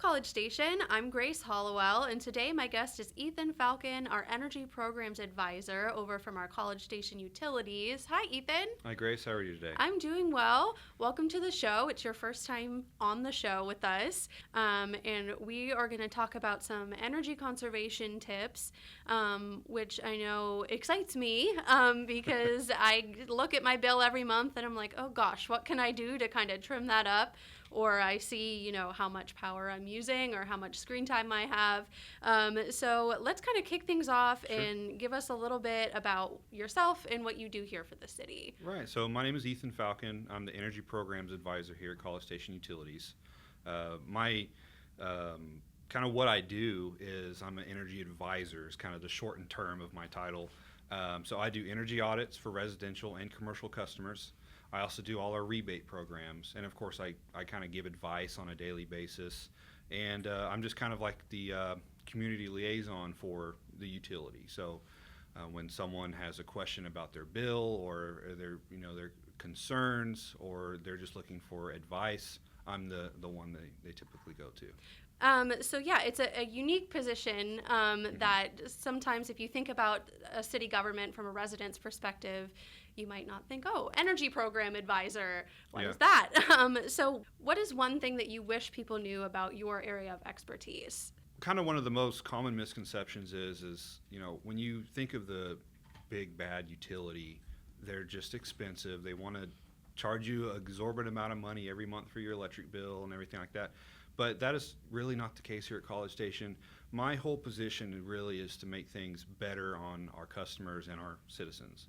College Station. I'm Grace Hollowell, and today my guest is Ethan Falcon, our Energy Programs Advisor over from our College Station Utilities. Hi, Ethan. Hi, Grace. How are you today? I'm doing well. Welcome to the show. It's your first time on the show with us, and we are going to talk about some energy conservation tips, which I know excites me because I look at my bill every month and I'm like, oh gosh, what can I do to kind of trim that up? Or I see, how much power I'm using or how much screen time I have. So let's kind of kick things off and give us a little bit about yourself and what you do here for the city. Right. So my name is Ethan Falcon. I'm the Energy Programs Advisor here at College Station Utilities. My kind of what I do is I'm an energy advisor is kind of the shortened term of my title. So I do energy audits for residential and commercial customers. I also do all our rebate programs, and of course I kind of give advice on a daily basis, and I'm just kind of like the community liaison for the utility. So when someone has a question about their bill or their concerns, or they're just looking for advice, I'm the one they typically go to. It's a unique position that sometimes if you think about a city government from a resident's perspective, you might not think, oh, energy program advisor, what is that? So what is one thing that you wish people knew about your area of expertise? Kind of one of the most common misconceptions is when you think of the big bad utility, they're just expensive. They want to charge you an exorbitant amount of money every month for your electric bill and everything like that. But that is really not the case here at College Station. My whole position really is to make things better on our customers and our citizens.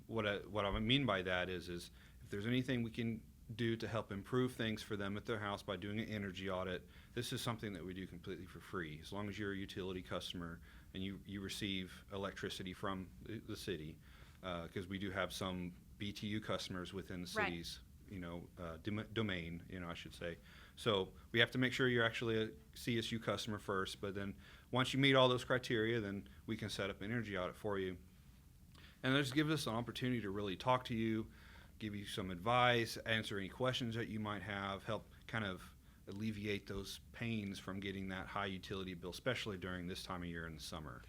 What I mean by that is if there's anything we can do to help improve things for them at their house by doing an energy audit, this is something that we do completely for free. As long as you're a utility customer and you receive electricity from the city, because we do have some BTU customers within the city's domain, I should say. So we have to make sure you're actually a CSU customer first, but then once you meet all those criteria, then we can set up an energy audit for you. And that just gives us an opportunity to really talk to you, give you some advice, answer any questions that you might have, help kind of alleviate those pains from getting that high utility bill, especially during this time of year in the summer.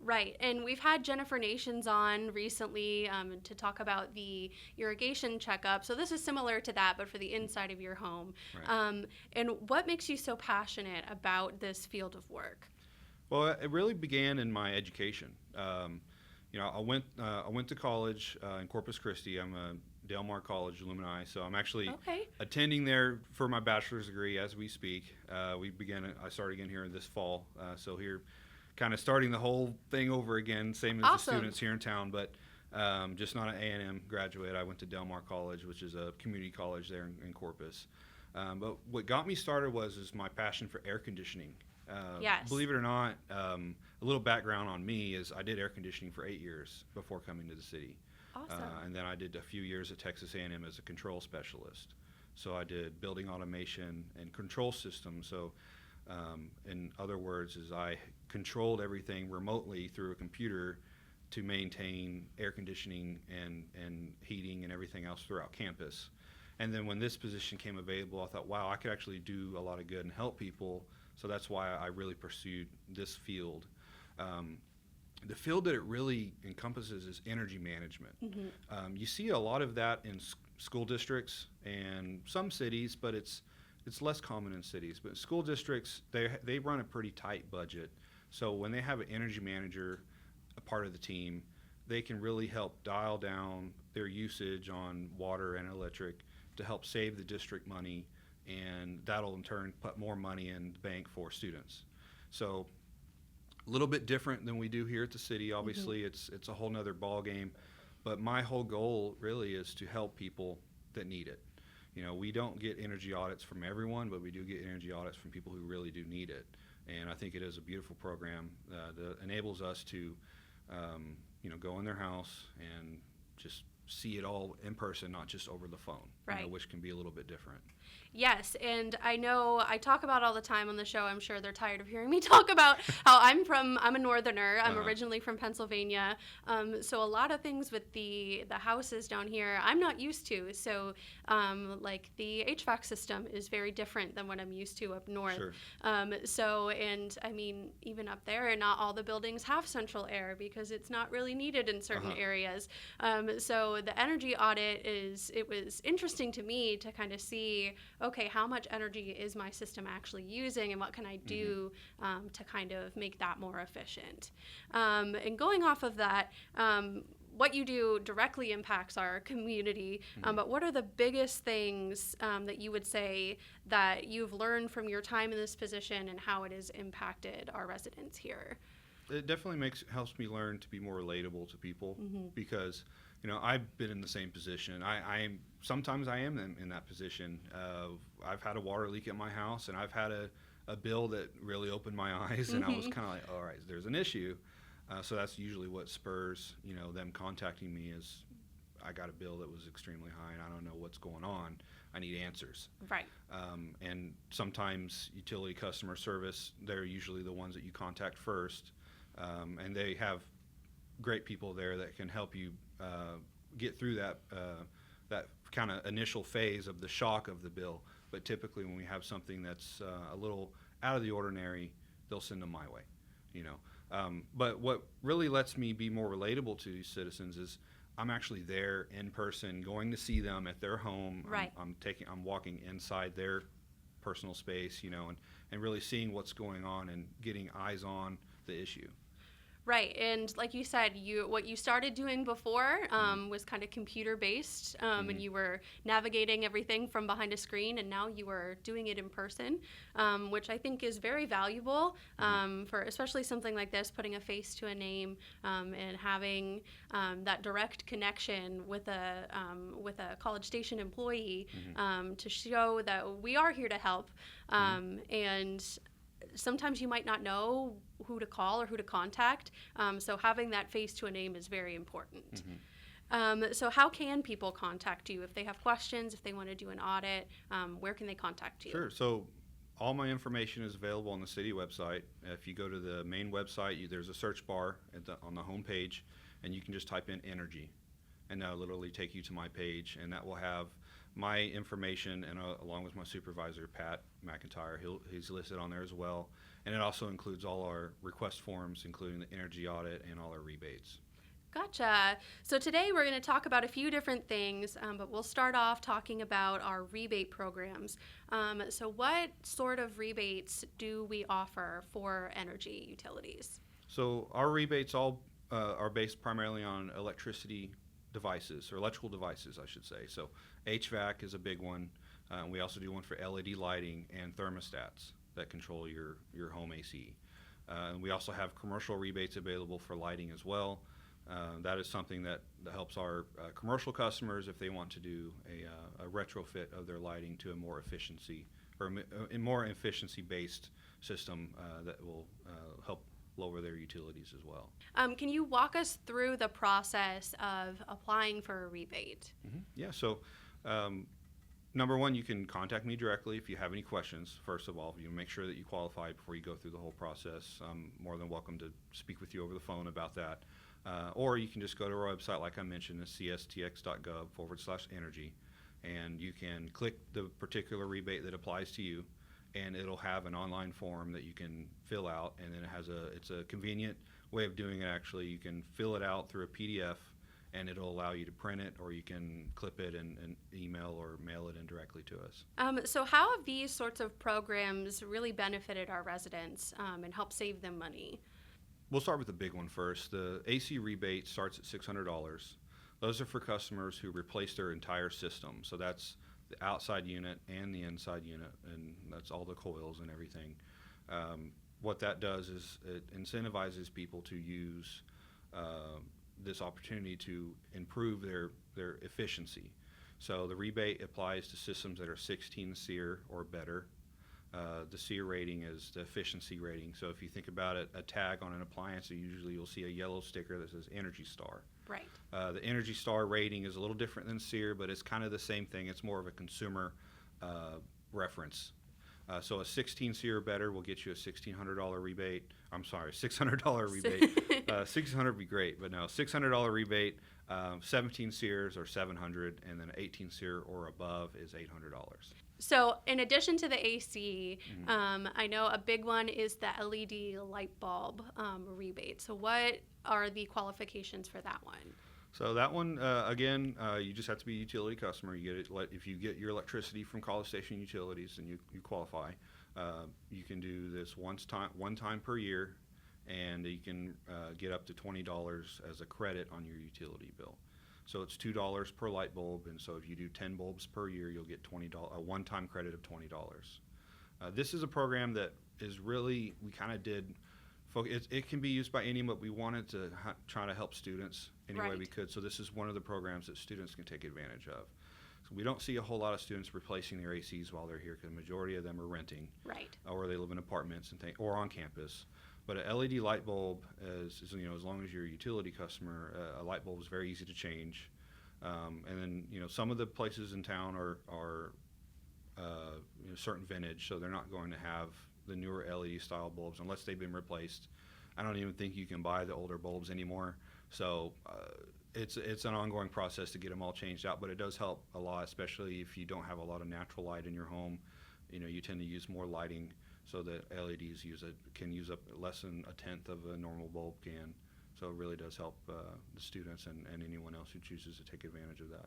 Right, and we've had Jennifer Nations on recently to talk about the irrigation checkup. So this is similar to that, but for the inside of your home. Right. And what makes you so passionate about this field of work? Well, it really began in my education. I went to college in Corpus Christi. I'm a Del Mar College alumni, so I'm actually attending there for my bachelor's degree as we speak. I started again here this fall, so here kind of starting the whole thing over again, same as the students here in town, but just not an A&M graduate. I went to Del Mar College, which is a community college there in Corpus. But what got me started was my passion for air conditioning. Yes. Believe it or not, a little background on me is I did air conditioning for 8 years before coming to the city. Awesome. And then I did a few years at Texas A&M as a control specialist. So I did building automation and control systems. So in other words, is I controlled everything remotely through a computer to maintain air conditioning and heating and everything else throughout campus. And then when this position came available, I thought, wow, I could actually do a lot of good and help people. So that's why I really pursued this field. The field that it really encompasses is energy management. Mm-hmm. You see a lot of that in school districts and some cities, but it's less common in cities. But school districts, they run a pretty tight budget. So when they have an energy manager, a part of the team, they can really help dial down their usage on water and electric to help save the district money, and that'll in turn put more money in the bank for students. So a little bit different than we do here at the city. Obviously, it's a whole nother ball game, but my whole goal really is to help people that need it. We don't get energy audits from everyone, but we do get energy audits from people who really do need it. And I think it is a beautiful program that enables us to, go in their house and just see it all in person, not just over the phone, Right. which can be a little bit different. Yes, and I know I talk about all the time on the show. I'm sure they're tired of hearing me talk about how I'm a northerner. I'm originally from Pennsylvania. So a lot of things with the houses down here I'm not used to. So like the HVAC system is very different than what I'm used to up north. Sure. So, and I mean, even up there, not all the buildings have central air because it's not really needed in certain areas. So the energy audit it was interesting to me to kind of see, okay, how much energy is my system actually using, and what can I do to kind of make that more efficient? And going off of that, what you do directly impacts our community, but what are the biggest things that you would say that you've learned from your time in this position and how it has impacted our residents here? It definitely helps me learn to be more relatable to people because I've been in the same position. Sometimes I am in that position. I've had a water leak at my house, and I've had a bill that really opened my eyes, and I was kind of like, all right, there's an issue. So that's usually what spurs them contacting me is, I got a bill that was extremely high, and I don't know what's going on. I need answers. Right. And sometimes utility customer service, they're usually the ones that you contact first, and they have great people there that can help you get through that kind of initial phase of the shock of the bill. But typically when we have something that's a little out of the ordinary, they'll send them my way, but what really lets me be more relatable to these citizens is I'm actually there in person, going to see them at their home. Right. I'm walking inside their personal space, and really seeing what's going on and getting eyes on the issue. Right, and like you said, what you started doing before was kind of computer-based, and you were navigating everything from behind a screen, and now you are doing it in person, which I think is very valuable for especially something like this, putting a face to a name and having that direct connection with a College Station employee to show that we are here to help, and sometimes you might not know who to call or who to contact, so having that face to a name is very important. So how can people contact you if they have questions, if they want to do an audit? Where can they contact you? Sure. So all my information is available on the city website. If you go to the main website, there's a search bar on the home page, and you can just type in energy, and that'll literally take you to my page, and that will have my information, and along with my supervisor, Pat McIntyre. He's listed on there as well. And it also includes all our request forms, including the energy audit and all our rebates. Gotcha. So today we're going to talk about a few different things, but we'll start off talking about our rebate programs. So what sort of rebates do we offer for energy utilities? So our rebates all are based primarily on electricity devices, or electrical devices, I should say. So HVAC is a big one. We also do one for LED lighting and thermostats that control your home AC. We also have commercial rebates available for lighting as well. That is something that helps our commercial customers if they want to do a retrofit of their lighting to a more efficiency-based system that will help lower their utilities as well. Can you walk us through the process of applying for a rebate? Yeah, so number one, you can contact me directly if you have any questions. First of all, you make sure that you qualify before you go through the whole process. I'm more than welcome to speak with you over the phone about that. Or you can just go to our website, like I mentioned, cstx.gov/energy, and you can click the particular rebate that applies to you, and it'll have an online form that you can fill out, and then it's a convenient way of doing it. Actually, you can fill it out through a PDF, and it'll allow you to print it, or you can clip it and email or mail it in directly to us. So how have these sorts of programs really benefited our residents and helped save them money? We'll start with the big one first. The AC rebate starts at $600. Those are for customers who replace their entire system. So that's the outside unit and the inside unit, and that's all the coils and everything. What that does is it incentivizes people to use this opportunity to improve their efficiency. So the rebate applies to systems that are 16 SEER or better. The SEER rating is the efficiency rating. So if you think about it, a tag on an appliance, usually you'll see a yellow sticker that says Energy Star. Right. The Energy Star rating is a little different than SEER, but it's kind of the same thing. It's more of a consumer reference. So a 16 SEER or better will get you a $1,600 rebate. I'm sorry, $600 rebate. 600 would be great, but no, $600 rebate. 17 SEERs are $700, and then 18 SEER or above is $800. So in addition to the AC, I know a big one is the LED light bulb rebate. So what are the qualifications for that one? So that one, again, you just have to be a utility customer. You get it if you get your electricity from College Station Utilities and you qualify. You can do this one time per year, and you can get up to $20 as a credit on your utility bill. So it's $2 per light bulb, and so if you do 10 bulbs per year, you'll get a one-time credit of $20. This is a program that is really, we kind of did, it can be used by anyone, but we wanted to try to help students any way we could. So this is one of the programs that students can take advantage of. So we don't see a whole lot of students replacing their ACs while they're here, because the majority of them are renting. Right. Or they live in apartments or on campus. But an LED light bulb is as long as you're a utility customer, a light bulb is very easy to change. And then some of the places in town are certain vintage, so they're not going to have the newer LED style bulbs unless they've been replaced. I don't even think you can buy the older bulbs anymore. So it's an ongoing process to get them all changed out, but it does help a lot, especially if you don't have a lot of natural light in your home. You tend to use more lighting. So the LEDs can use up less than a tenth of a normal bulb can. So it really does help the students and anyone else who chooses to take advantage of that.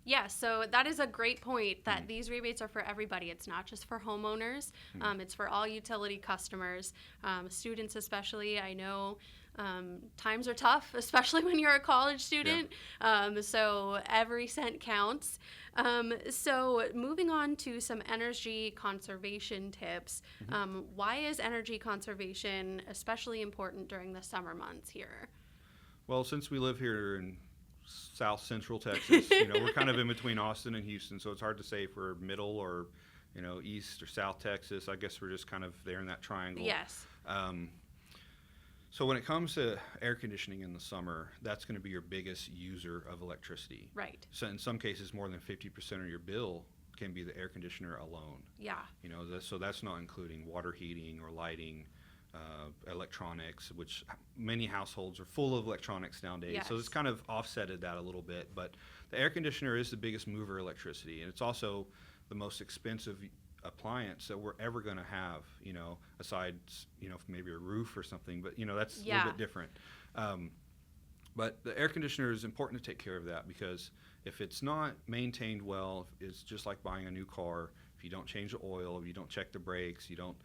Yeah, so that is a great point that these rebates are for everybody. It's not just for homeowners. It's for all utility customers, students especially. I know times are tough, especially when you're a college student. Yeah. So every cent counts. So moving on to some energy conservation tips. Why is energy conservation especially important during the summer months here? Well, since we live here in South Central Texas, we're kind of in between Austin and Houston, so it's hard to say if we're middle or, East or South Texas. I guess we're just kind of there in that triangle. Yes. So when it comes to air conditioning in the summer, that's going to be your biggest user of electricity. Right. So in some cases, more than 50% of your bill can be the air conditioner alone. Yeah. So that's not including water heating or lighting, electronics, which many households are full of electronics nowadays. Yes. So it's kind of offsetted that a little bit. But the air conditioner is the biggest mover of electricity, and it's also the most expensive appliance that we're ever going to have, aside, maybe a roof or something, but that's a little bit different. But the air conditioner is important to take care of that, because if it's not maintained well, it's just like buying a new car. If you don't change the oil, if you don't check the brakes, you don't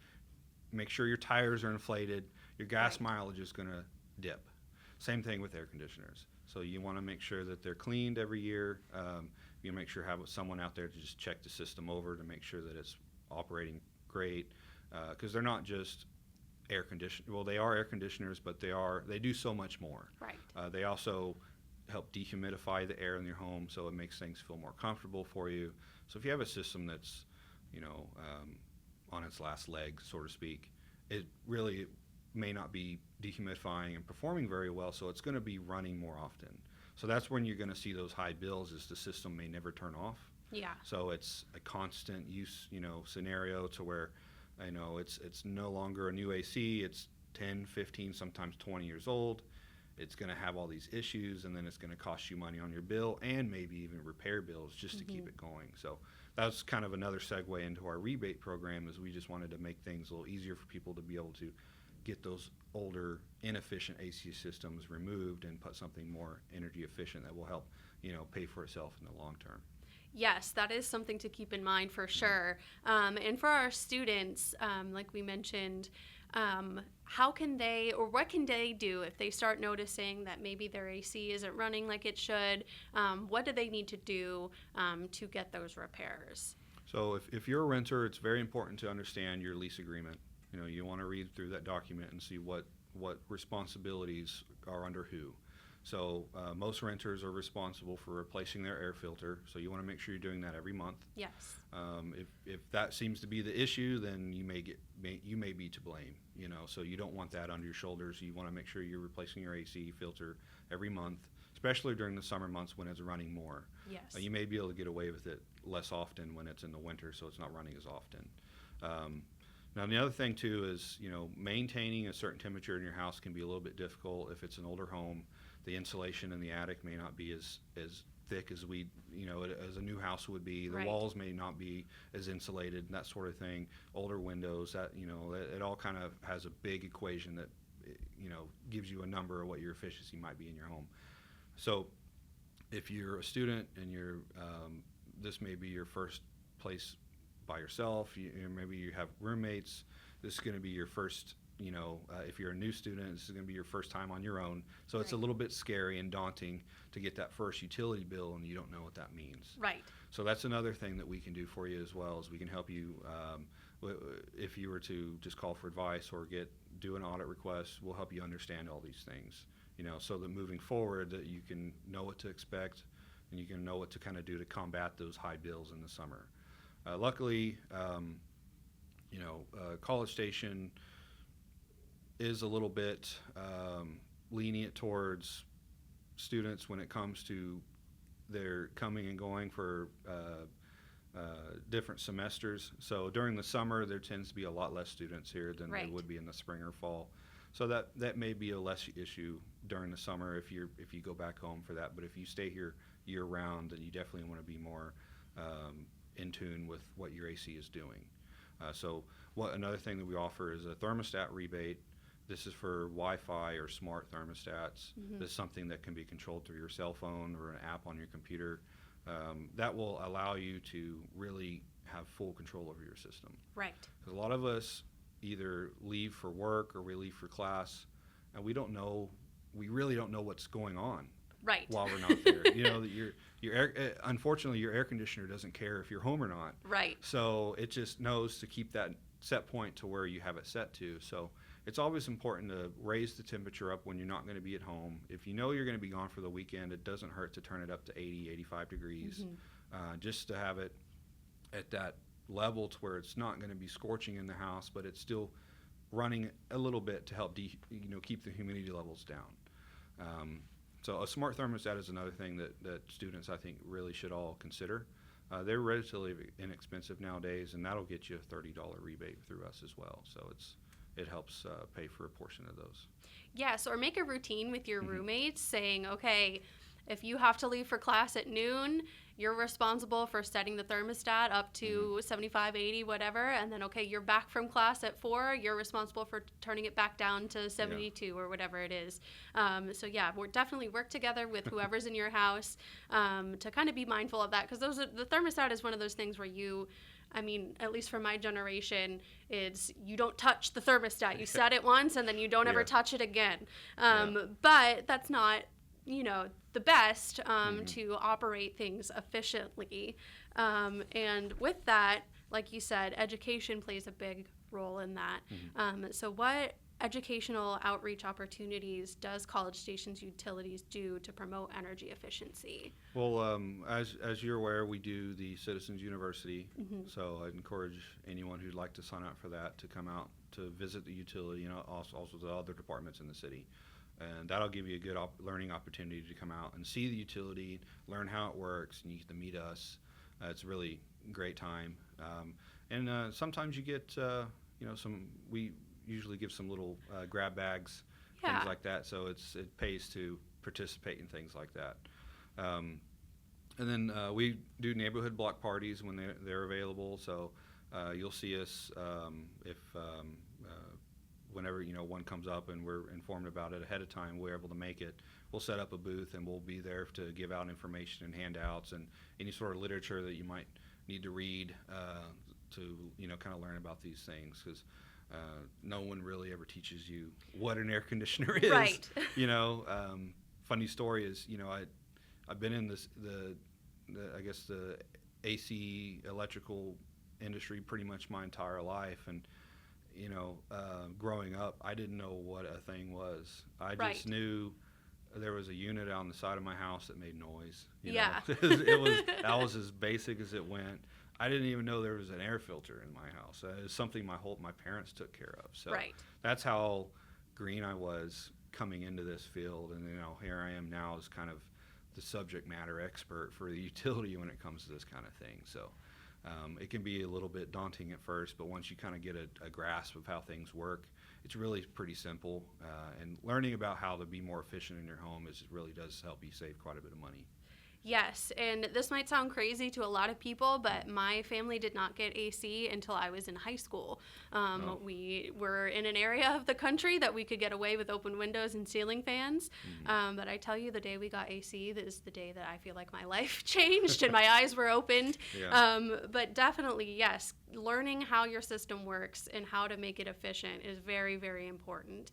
make sure your tires are inflated, your gas mileage is going to dip. Same thing with air conditioners. So you want to make sure that they're cleaned every year. You make sure have someone out there to just check the system over to make sure that it's operating great, because they're not just air conditioners. Well, they are air conditioners, but they do so much more. Right. They also help dehumidify the air in your home, so it makes things feel more comfortable for you. So if you have a system that's on its last leg, so to speak, it really may not be dehumidifying and performing very well, so it's going to be running more often. So that's when you're going to see those high bills, is the system may never turn off. Yeah. So it's a constant use, scenario to where, it's no longer a new AC. It's 10, 15, sometimes 20 years old. It's going to have all these issues, and then it's going to cost you money on your bill and maybe even repair bills just to keep it going. So that's kind of another segue into our rebate program, is we just wanted to make things a little easier for people to be able to get those older, inefficient AC systems removed and put something more energy efficient that will help, pay for itself in the long term. Yes, that is something to keep in mind for sure. And for our students, like we mentioned, how can they, or what can they do if they start noticing that maybe their AC isn't running like it should? What do they need to do to get those repairs? So if you're a renter, it's very important to understand your lease agreement. You want to read through that document and see what responsibilities are under who. So most renters are responsible for replacing their air filter. So you want to make sure you're doing that every month. Yes. If that seems to be the issue, then you may be to blame. So you don't want that under your shoulders. You want to make sure you're replacing your AC filter every month, especially during the summer months when it's running more. Yes. You may be able to get away with it less often when it's in the winter, so it's not running as often. Now, the other thing, too, is, maintaining a certain temperature in your house can be a little bit difficult. If it's an older home, the insulation in the attic may not be as thick as as a new house would be. The Right. walls may not be as insulated and that sort of thing. Older windows, it all kind of has a big equation that, gives you a number of what your efficiency might be in your home. So if you're a student and this may be your first place by yourself, maybe you have roommates, this is going to be your first, if you're a new student, this is going to be your first time on your own. So it's a Right. little bit scary and daunting to get that first utility bill and you don't know what that means. Right. So that's another thing that we can do for you as well, is we can help you if you were to just call for advice or do an audit request. We'll help you understand all these things, so that moving forward that you can know what to expect and you can know what to kind of do to combat those high bills in the summer. Luckily, College Station is a little bit lenient towards students when it comes to their coming and going for different semesters. So during the summer, there tends to be a lot less students here than Right. there would be in the spring or fall. So that may be a less issue during the summer if you go back home for that. But if you stay here year round, then you definitely want to be more in tune with what your AC is doing. So another thing that we offer is a thermostat rebate. This is for Wi-Fi or smart thermostats. Mhm. This is something that can be controlled through your cell phone or an app on your computer. That will allow you to really have full control over your system. Right. Because a lot of us either leave for work or we leave for class, and we really don't know what's going on Right. while we're not there. That unfortunately, your air conditioner doesn't care if you're home or not. Right. So it just knows to keep that set point to where you have it set to. So it's always important to raise the temperature up when you're not going to be at home. If you know you're going to be gone for the weekend, it doesn't hurt to turn it up to 80, 85 degrees, just to have it at that level to where it's not going to be scorching in the house, but it's still running a little bit to help keep the humidity levels down. So a smart thermostat is another thing that students, I think, really should all consider. They're relatively inexpensive nowadays, and that'll get you a $30 rebate through us as well. So it helps pay for a portion of those. Yes, or make a routine with your Mhm. roommates saying, okay, if you have to leave for class at noon, you're responsible for setting the thermostat up to 75, 80, whatever. And then, okay, you're back from class at 4, you're responsible for turning it back down to 72 or whatever it is. So yeah, we're definitely work together with whoever's in your house to kind of be mindful of that. Because the thermostat is one of those things where at least for my generation, it's you don't touch the thermostat. You set it once and then you don't ever Yeah. touch it again. But that's not, the best to operate things efficiently. And with that, like you said, education plays a big role in that. So what educational outreach opportunities does College Station's Utilities do to promote energy efficiency? Well, as you're aware, we do the Citizens University, so I'd encourage anyone who'd like to sign up for that to come out to visit the utility, also the other departments in the city. And that'll give you a good learning opportunity to come out and see the utility, learn how it works, and you get to meet us. It's a really great time. And sometimes you get, we usually give some little grab bags, things like that. So it pays to participate in things like that. And then we do neighborhood block parties when they're available. So you'll see us whenever one comes up and we're informed about it ahead of time, we're able to make it. We'll set up a booth and we'll be there to give out information and handouts and any sort of literature that you might need to read to kind of learn about these things, because no one really ever teaches you what an air conditioner is. Right. Funny story is I've been in the AC electrical industry pretty much my entire life, and growing up, I didn't know what a thing was. I Right. just knew there was a unit on the side of my house that made noise. Yeah. That was as basic as it went. I didn't even know there was an air filter in my house. It was something my parents took care of. So Right. that's how green I was coming into this field. And, here I am now as kind of the subject matter expert for the utility when it comes to this kind of thing. So it can be a little bit daunting at first, but once you kind of get a grasp of how things work, it's really pretty simple. And learning about how to be more efficient in your home really does help you save quite a bit of money. Yes, and this might sound crazy to a lot of people, but my family did not get AC until I was in high school. We were in an area of the country that we could get away with open windows and ceiling fans. But I tell you, the day we got AC, that is the day that I feel like my life changed and my eyes were opened. Yeah. But definitely, yes, learning how your system works and how to make it efficient is very, very important.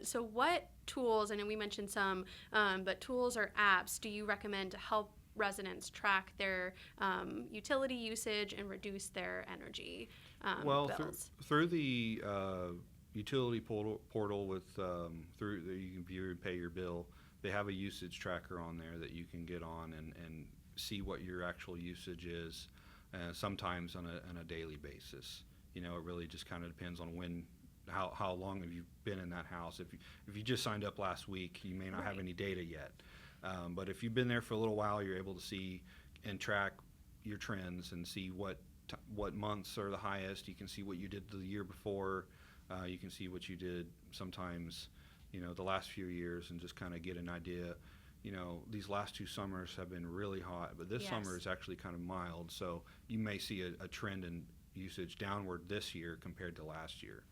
So what tools, I know we mentioned some, but tools or apps do you recommend to help residents track their utility usage and reduce their energy bills? Through the utility portal with you can view and pay your bill, they have a usage tracker on there that you can get on and see what your actual usage is, sometimes on a daily basis. It really just kind of depends on how long have you been in that house. If you just signed up last week, you may not have any data yet. But if you've been there for a little while, you're able to see and track your trends and see what months are the highest. You can see what you did the year before. You can see what you did sometimes, the last few years, and just kind of get an idea. These last 2 summers have been really hot, but this summer is actually kind of mild. So you may see a trend in usage downward this year compared to last year.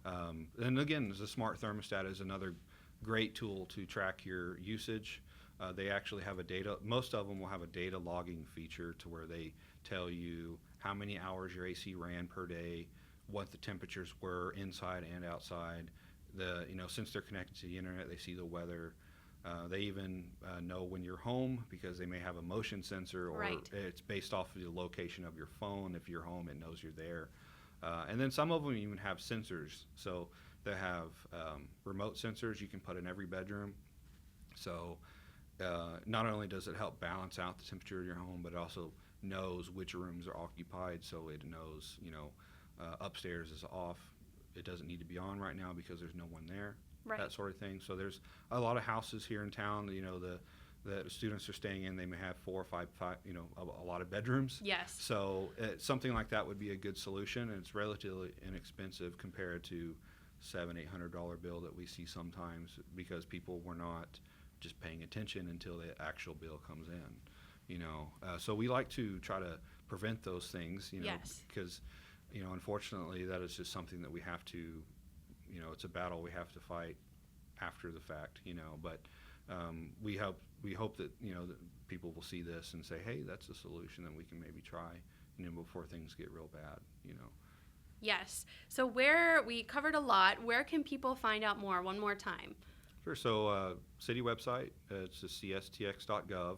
And again, the smart thermostat is another great tool to track your usage. They actually have most of them will have a data logging feature to where they tell you how many hours your AC ran per day, what the temperatures were inside and outside. Since they're connected to the internet, they see the weather. They even know when you're home because they may have a motion sensor, or it's based off of the location of your phone. If you're home, it knows you're there. And then some of them even have sensors. So they have remote sensors you can put in every bedroom. So not only does it help balance out the temperature of your home, but it also knows which rooms are occupied. So it knows, upstairs is off. It doesn't need to be on right now because there's no one there. Right. That sort of thing. So there's a lot of houses here in town, the students are staying in, they may have 4 or 5, a lot of bedrooms. Yes. So something like that would be a good solution, and it's relatively inexpensive compared to $700-800 bill that we see sometimes because people were not just paying attention until the actual bill comes in. So we like to try to prevent those things, because, unfortunately that is just something that we have to, it's a battle we have to fight after the fact, but we hope that, that people will see this and say, hey, that's a solution that we can maybe try, before things get real bad, Yes. So we covered a lot. Where can people find out more? One more time. Sure. So city website, it's the cstx.gov.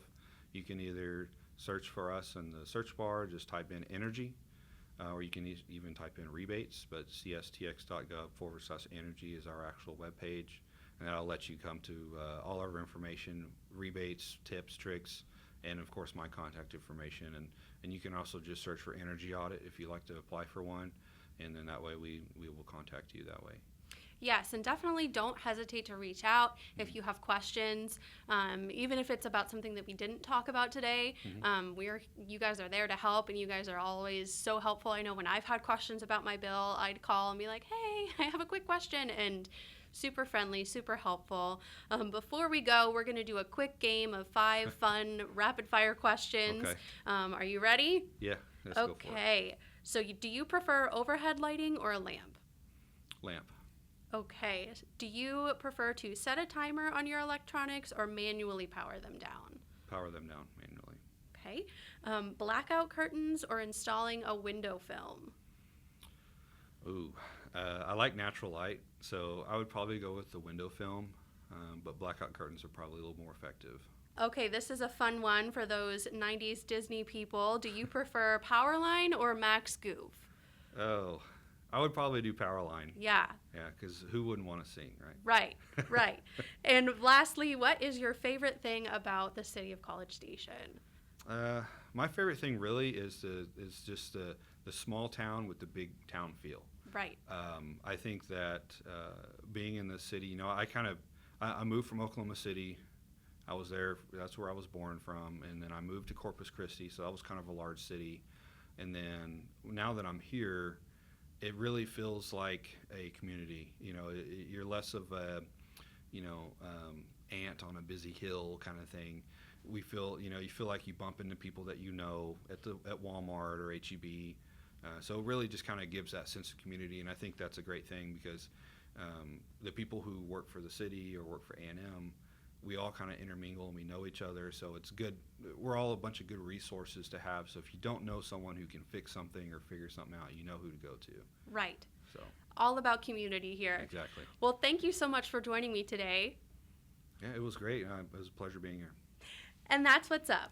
You can either search for us in the search bar, just type in energy, or you can even type in rebates, but cstx.gov/energy is our actual webpage, and that'll let you come to all our information, rebates, tips, tricks, and of course my contact information. And you can also just search for energy audit if you'd like to apply for one, and then that way we will contact you that way. Yes, and definitely don't hesitate to reach out if you have questions, even if it's about something that we didn't talk about today. You guys are there to help, and you guys are always so helpful. I know when I've had questions about my bill, I'd call and be like, hey, I have a quick question, and super friendly, super helpful. Before we go, we're going to do a quick game of 5 fun rapid-fire questions. Okay. Are you ready? Yeah, let's go for it. Okay. So do you prefer overhead lighting or a lamp? Lamp. Okay. Do you prefer to set a timer on your electronics or manually power them down? Power them down manually. Okay. Blackout curtains or installing a window film? Ooh, I like natural light, so I would probably go with the window film, but blackout curtains are probably a little more effective. Okay, this is a fun one for those 90s Disney people. Do you prefer Powerline or Max Goof? Oh, I would probably do Powerline. Yeah. Yeah, because who wouldn't want to sing, right? Right, right. And lastly, what is your favorite thing about the city of College Station? My favorite thing really is just the small town with the big town feel. Right. I think that being in the city, you know, I moved from Oklahoma City. I was there. That's where I was born from, and then I moved to Corpus Christi, so that was kind of a large city. And then now that I'm here, it really feels like a community. You know, you're less of a, ant on a busy hill kind of thing. You feel like you bump into people that you know at Walmart or HEB. So it really just kind of gives that sense of community, and I think that's a great thing because the people who work for the city or work for A&M, we all kind of intermingle and we know each other, so it's good. We're all a bunch of good resources to have, so if you don't know someone who can fix something or figure something out, you know who to go to. Right. So all about community here. Exactly. Well, thank you so much for joining me today. Yeah, it was great. It was a pleasure being here. And that's what's up.